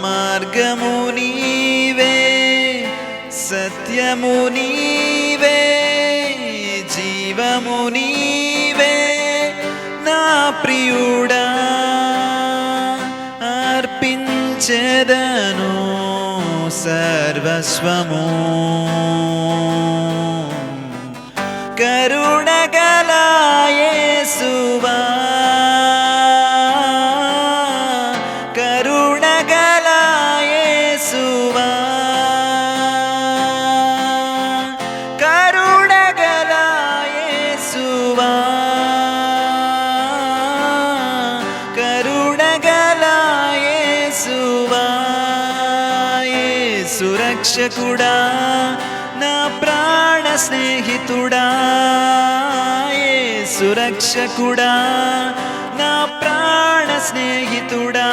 మార్గము నీవే, సత్యము నీవే, జీవము నీవే నా ప్రియుడా. అర్పించెదను సర్వస్వము, కరుణగల యేసువా, కరుణగల యేసువా, కరుణగల యేసువా, కరుణగల యేసువా. యేసు రక్షకుడా, నా ప్రాణ స్నేహితుడా, యేసు రక్షకుడా, నా ప్రాణ స్నేహితుడా.